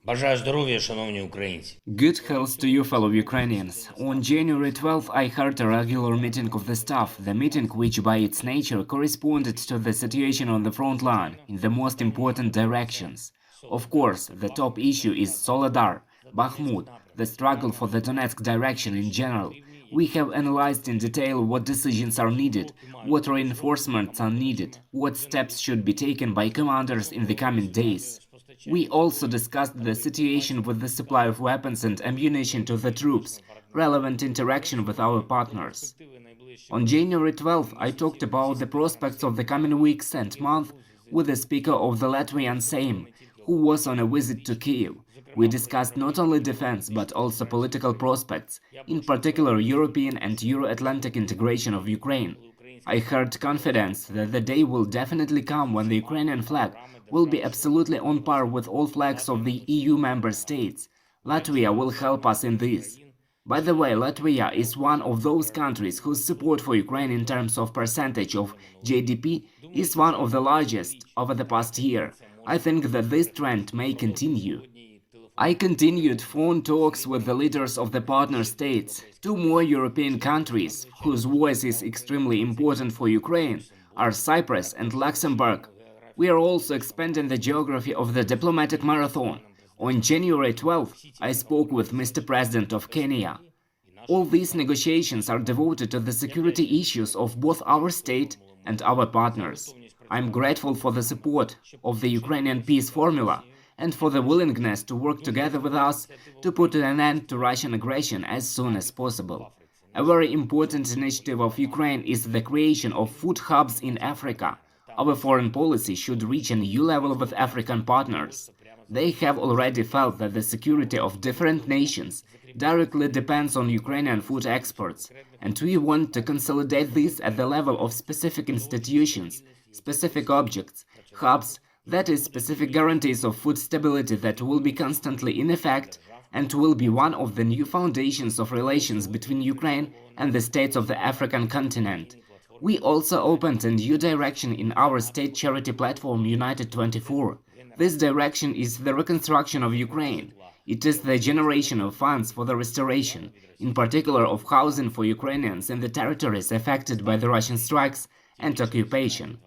Бажаю здоров'я, шановні українці. Good health to you, fellow Ukrainians. On January 12, I held a regular meeting of the staff, the meeting which by its nature corresponded to the situation on the front line in the most important directions. Of course, the top issue is Soledar, Bakhmut, the struggle for the Donetsk direction in general. We have analyzed in detail what decisions are needed, what reinforcements are needed, what steps should be taken by commanders in the coming days. We also discussed the situation with the supply of weapons and ammunition to the troops, relevant interaction with our partners. On January 12, I talked about the prospects of the coming weeks and month with the speaker of the Latvian Saeima, who was on a visit to Kyiv. We discussed not only defense, but also political prospects, in particular European and Euro-Atlantic integration of Ukraine. I heard confidence that the day will definitely come when the Ukrainian flag will be absolutely on par with all flags of the EU member states. Latvia will help us in this. By the way, Latvia is one of those countries whose support for Ukraine in terms of percentage of GDP is one of the largest over the past year. I think that this trend may continue. I continued phone talks with the leaders of the partner states. Two more European countries, whose voice is extremely important for Ukraine, are Cyprus and Luxembourg. We are also expanding the geography of the diplomatic marathon. On January 12, I spoke with Mr. President of Kenya. All these negotiations are devoted to the security issues of both our state and our partners. I'm grateful for the support of the Ukrainian peace formula and for the willingness to work together with us to put an end to Russian aggression as soon as possible. A very important initiative of Ukraine is the creation of food hubs in Africa. Our foreign policy should reach a new level with African partners. They have already felt that the security of different nations directly depends on Ukrainian food exports, and we want to consolidate this at the level of specific institutions, specific objects, hubs, that is, specific guarantees of food stability that will be constantly in effect and will be one of the new foundations of relations between Ukraine and the states of the African continent. We also opened a new direction in our state charity platform United 24. This direction is the reconstruction of Ukraine. It is the generation of funds for the restoration, in particular of housing for Ukrainians in the territories affected by the Russian strikes and occupation.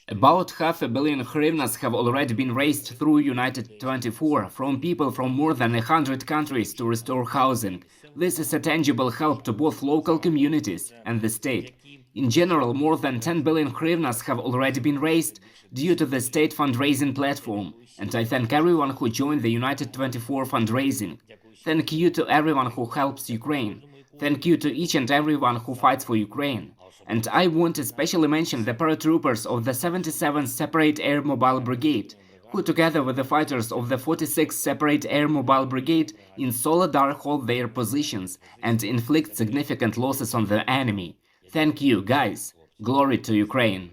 About $500 million hryvnias have already been raised through United 24 from people from more than 100 countries to restore housing. This is a tangible help to both local communities and the state. In general, more than 10 billion hryvnias have already been raised due to the state fundraising platform, and I thank everyone who joined the United 24 fundraising. Thank you to everyone who helps Ukraine. Thank you to each and everyone who fights for Ukraine. And I want to especially mention the paratroopers of the 77th Separate Air Mobile Brigade, who together with the fighters of the 46th Separate Air Mobile Brigade in Soledar hold their positions and inflict significant losses on the enemy. Thank you, guys. Glory to Ukraine.